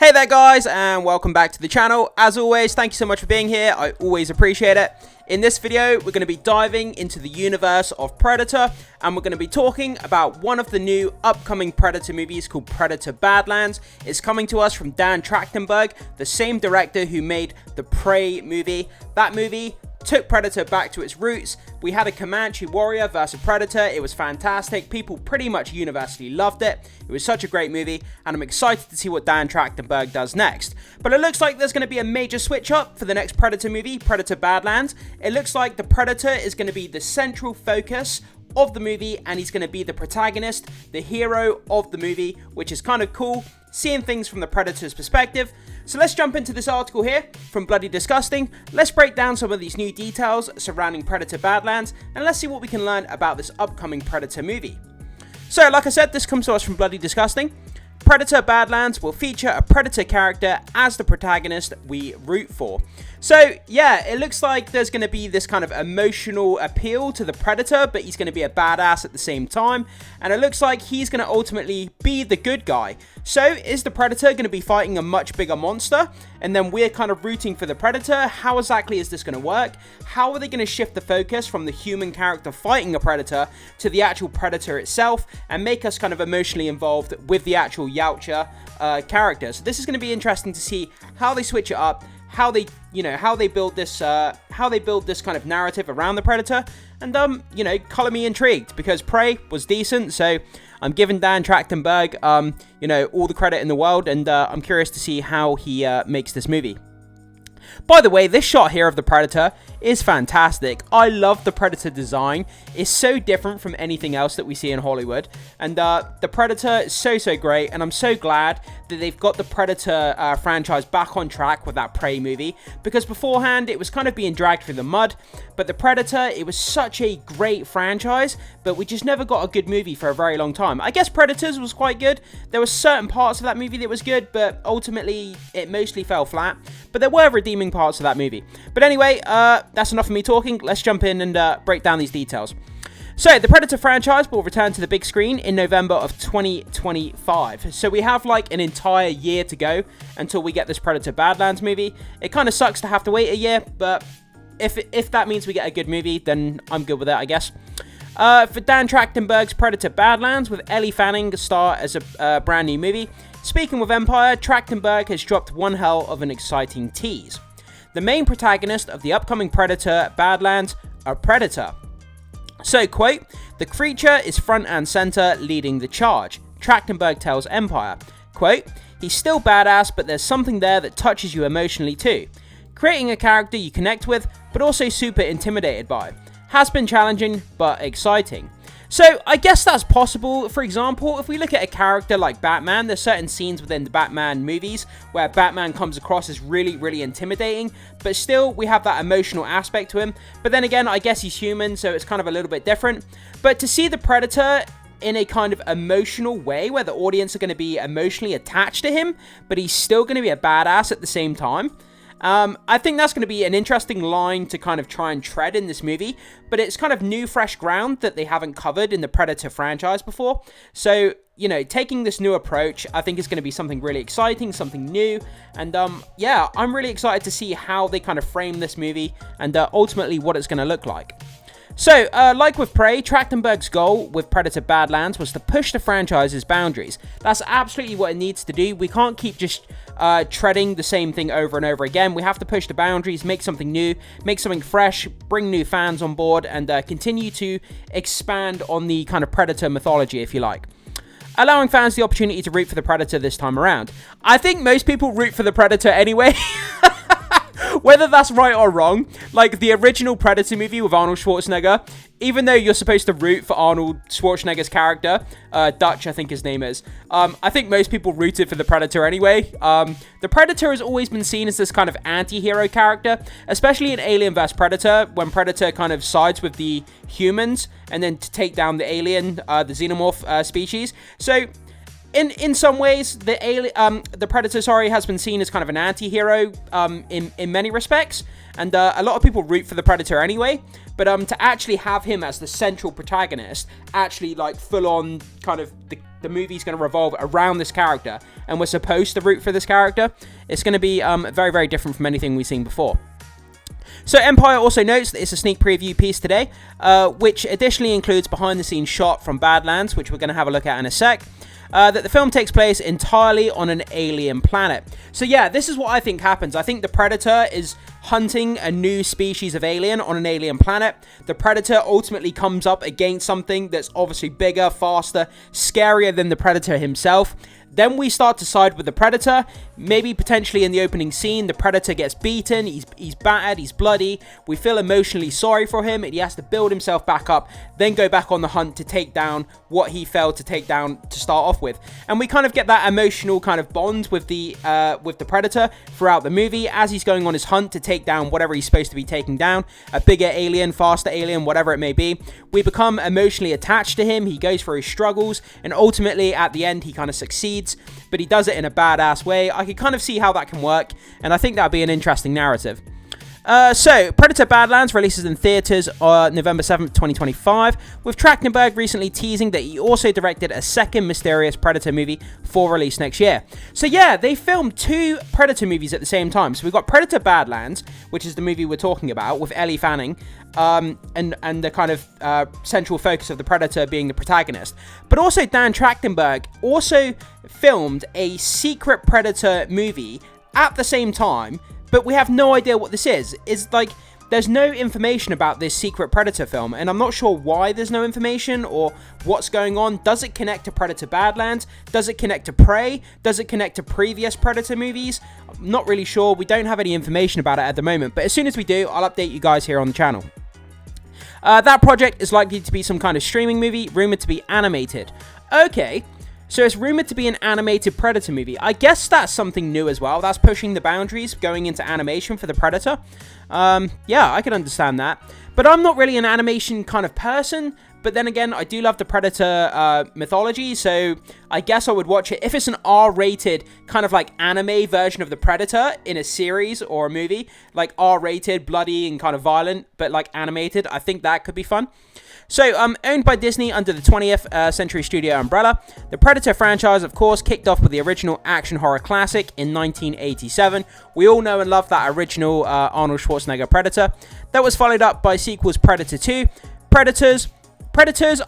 Hey there guys, and welcome back to the channel. As always, thank you so much for being here. I always appreciate it. In this video, we're going to be diving into the universe of Predator, and we're going to be talking about one of the new upcoming Predator movies called Predator Badlands. It's coming to us from Dan Trachtenberg, the same director who made the Prey movie. That movie took Predator back to its roots. We had a Comanche warrior versus Predator. It was fantastic. People pretty much universally loved it. It was such a great movie, and I'm excited to see what Dan Trachtenberg does next. But it looks like there's going to be a major switch up for the next Predator movie, Predator Badlands. It looks like the Predator is going to be the central focus of the movie, and he's going to be the protagonist, the hero of the movie, which is kind of cool, seeing things from the Predator's perspective. So let's jump into this article here from Bloody Disgusting. Let's break down some of these new details surrounding Predator Badlands, and let's see what we can learn about this upcoming Predator movie. So, like I said, this comes to us from Bloody Disgusting. Predator Badlands will feature a Predator character as the protagonist we root for. So, yeah, it looks like there's going to be this kind of emotional appeal to the Predator, but he's going to be a badass at the same time. And it looks like he's going to ultimately be the good guy. So, is the Predator going to be fighting a much bigger monster? And then we're kind of rooting for the Predator. How exactly is this going to work? How are they going to shift the focus from the human character fighting a Predator to the actual Predator itself and make us kind of emotionally involved with the actual Yautja character? So this is going to be interesting to see how they switch it up, how they build this kind of narrative around the Predator, and color me intrigued, because Prey was decent, so I'm giving Dan Trachtenberg all the credit in the world, and I'm curious to see how he makes this movie. By the way, this shot here of the Predator is fantastic. I love the Predator design. It's so different from anything else that we see in Hollywood. And the Predator is so great. And I'm so glad that they've got the Predator franchise back on track with that Prey movie. Because beforehand, it was kind of being dragged through the mud. But the Predator, it was such a great franchise, but we just never got a good movie for a very long time. I guess Predators was quite good. There were certain parts of that movie that was good, but ultimately, it mostly fell flat. But there were redeeming parts of that movie. But anyway, that's enough of me talking. Let's jump in and break down these details. So, the Predator franchise will return to the big screen in November of 2025. So, we have like an entire year to go until we get this Predator Badlands movie. It kind of sucks to have to wait a year, but if that means we get a good movie, then I'm good with it, I guess. For Dan Trachtenberg's Predator Badlands, with Ellie Fanning star as a brand new movie. Speaking with Empire, Trachtenberg has dropped one hell of an exciting tease. The main protagonist of the upcoming Predator Badlands, a Predator. So, quote, "The creature is front and center leading the charge," Trachtenberg tells Empire. Quote, "He's still badass, but there's something there that touches you emotionally too. Creating a character you connect with, but also super intimidated by. Has been challenging, but exciting." So, I guess that's possible. For example, if we look at a character like Batman, there's certain scenes within the Batman movies where Batman comes across as really intimidating, but still, we have that emotional aspect to him. But then again, I guess he's human, so it's kind of a little bit different. But to see the Predator in a kind of emotional way, where the audience are going to be emotionally attached to him, but he's still going to be a badass at the same time, I think that's going to be an interesting line to kind of try and tread in this movie, but it's kind of new, fresh ground that they haven't covered in the Predator franchise before. So, taking this new approach, I think is going to be something really exciting, something new, and yeah, I'm really excited to see how they kind of frame this movie and ultimately what it's going to look like. So, like with Prey, Trachtenberg's goal with Predator Badlands was to push the franchise's boundaries. That's absolutely what it needs to do. We can't keep just treading the same thing over and over again. We have to push the boundaries, make something new, make something fresh, bring new fans on board, and continue to expand on the kind of Predator mythology, if you like. Allowing fans the opportunity to root for the Predator this time around. I think most people root for the Predator anyway. Whether that's right or wrong, like the original Predator movie with Arnold Schwarzenegger, even though you're supposed to root for Arnold Schwarzenegger's character, Dutch I think his name is, I think most people rooted for the Predator anyway. The Predator has always been seen as this kind of anti-hero character, especially in Alien vs Predator, when Predator kind of sides with the humans and then to take down the alien, the xenomorph species. So, in some ways, the Predator, has been seen as kind of an anti-hero in many respects, and a lot of people root for the Predator anyway. But to actually have him as the central protagonist, actually like full on kind of the movie's going to revolve around this character, and we're supposed to root for this character, it's going to be very, very different from anything we've seen before. So Empire also notes that it's a sneak preview piece today, which additionally includes behind-the-scenes shot from Badlands, which we're going to have a look at in a sec, that the film takes place entirely on an alien planet. So yeah, this is what I think happens. I think the Predator is hunting a new species of alien on an alien planet. The Predator ultimately comes up against something that's obviously bigger, faster, scarier than the Predator himself. Then we start to side with the Predator. Maybe potentially in the opening scene, the Predator gets beaten, he's battered, he's bloody. We feel emotionally sorry for him, and he has to build himself back up, then go back on the hunt to take down what he failed to take down to start off with. And we kind of get that emotional kind of bond with the Predator throughout the movie as he's going on his hunt to take down whatever he's supposed to be taking down. A bigger alien, faster alien, whatever it may be. We become emotionally attached to him. He goes through his struggles, and ultimately at the end he kind of succeeds, but he does it in a badass way. I can kind of see how that can work, and I think that'd be an interesting narrative. So, Predator Badlands releases in theaters on November 7th, 2025, with Trachtenberg recently teasing that he also directed a second mysterious Predator movie for release next year. So yeah, they filmed 2 Predator movies at the same time. So we've got Predator Badlands, which is the movie we're talking about, with Ellie Fanning, and the kind of central focus of the Predator being the protagonist. But also Dan Trachtenberg also filmed a secret Predator movie at the same time, but we have no idea what this is. It's like, there's no information about this secret Predator film, and I'm not sure why there's no information or what's going on. Does it connect to Predator Badlands? Does it connect to Prey? Does it connect to previous Predator movies? I'm not really sure. We don't have any information about it at the moment, but as soon as we do, I'll update you guys here on the channel. That project is likely to be some kind of streaming movie, rumored to be animated. Okay. So it's rumored to be an animated Predator movie. I guess that's something new as well. That's pushing the boundaries, going into animation for the Predator. Yeah, I can understand that. But I'm not really an animation kind of person. But then again, I do love the Predator mythology, so I guess I would watch it. If it's an R-rated, kind of like anime version of the Predator in a series or a movie, like R-rated, bloody and kind of violent, but like animated, I think that could be fun. So, owned by Disney under the 20th Century Studio umbrella, the Predator franchise, of course, kicked off with the original action horror classic in 1987. We all know and love that original Arnold Schwarzenegger Predator. That was followed up by sequels Predator 2, Predators,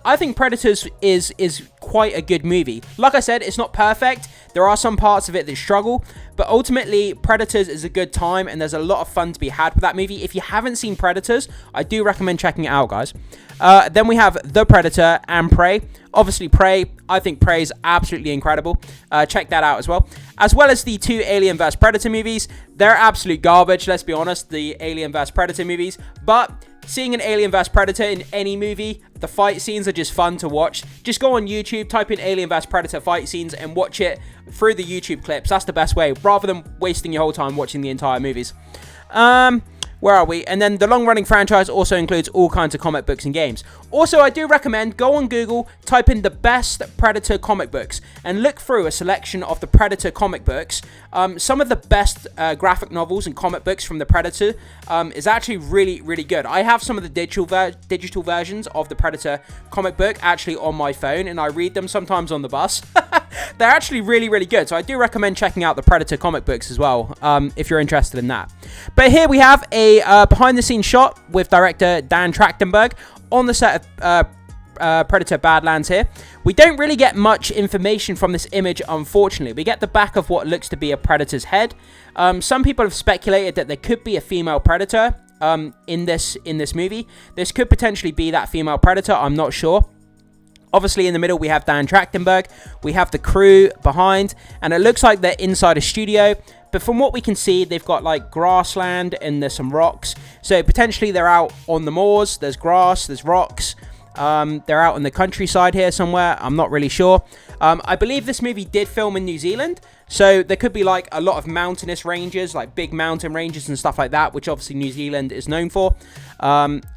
I think Predators is quite a good movie. Like I said, it's not perfect. There are some parts of it that struggle, but ultimately, Predators is a good time, and there's a lot of fun to be had with that movie. If you haven't seen Predators, I do recommend checking it out, guys. Then we have The Predator and Prey. Obviously, Prey, I think Prey is absolutely incredible. Check that out as well. As well as the 2 Alien vs. Predator movies. They're absolute garbage, let's be honest, the Alien vs. Predator movies. But seeing an Alien vs. Predator in any movie, the fight scenes are just fun to watch. Just go on YouTube, type in Alien vs. Predator fight scenes, and watch it through the YouTube clips. That's the best way, rather than wasting your whole time watching the entire movies. Where are we? And then the long-running franchise also includes all kinds of comic books and games. Also, I do recommend go on Google, type in the best Predator comic books, and look through a selection of the Predator comic books. Some of the best graphic novels and comic books from the Predator is actually really, really good. I have some of the digital versions of the Predator comic book actually on my phone, and I read them sometimes on the bus. They're actually really, really good. So I do recommend checking out the Predator comic books as well, if you're interested in that. But here we have a behind-the-scenes shot with director Dan Trachtenberg on the set of Predator Badlands here. We don't really get much information from this image, unfortunately. We get the back of what looks to be a Predator's head. Some people have speculated that there could be a female Predator in this movie. This could potentially be that female Predator. I'm not sure. Obviously, in the middle, we have Dan Trachtenberg. We have the crew behind, and it looks like they're inside a studio. But from what we can see, they've got like grassland and there's some rocks. So potentially they're out on the moors. There's grass, there's rocks. They're out in the countryside here somewhere. I'm not really sure. I believe this movie did film in New Zealand. So there could be like a lot of mountainous ranges, like big mountain ranges and stuff like that, which obviously New Zealand is known for.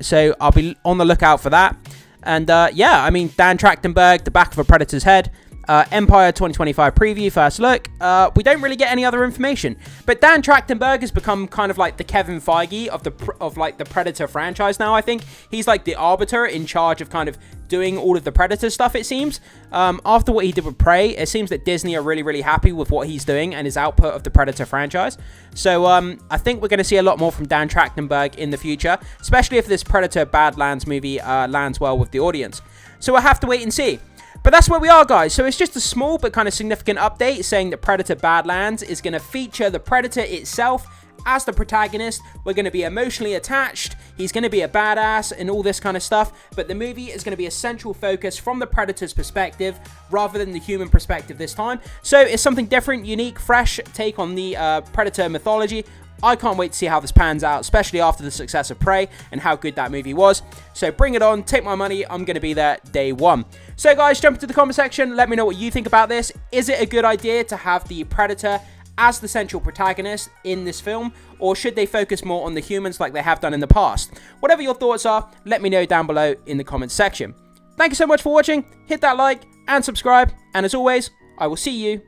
So I'll be on the lookout for that. And yeah, I mean, Dan Trachtenberg, the back of a Predator's head. Empire 2025 preview, first look. We don't really get any other information, but Dan Trachtenberg has become kind of like the Kevin Feige of the Predator franchise now. I think he's like the arbiter in charge of kind of doing all of the Predator stuff, it seems. After what he did with Prey, it seems that Disney are really happy with what he's doing and his output of the Predator franchise. So I think we're going to see a lot more from Dan Trachtenberg in the future, especially if this Predator Badlands movie lands well with the audience. So we'll have to wait and see. But that's where we are, guys. So it's just a small but kind of significant update saying that Predator Badlands is going to feature the Predator itself as the protagonist. We're going to be emotionally attached. He's going to be a badass and all this kind of stuff. But the movie is going to be a central focus from the Predator's perspective rather than the human perspective this time. So it's something different, unique, fresh take on the Predator mythology. I can't wait to see how this pans out, especially after the success of Prey and how good that movie was. So bring it on, take my money, I'm going to be there day one. So guys, jump into the comment section, let me know what you think about this. Is it a good idea to have the Predator as the central protagonist in this film, or should they focus more on the humans like they have done in the past? Whatever your thoughts are, let me know down below in the comments section. Thank you so much for watching, hit that like and subscribe, and as always, I will see you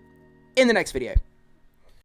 in the next video.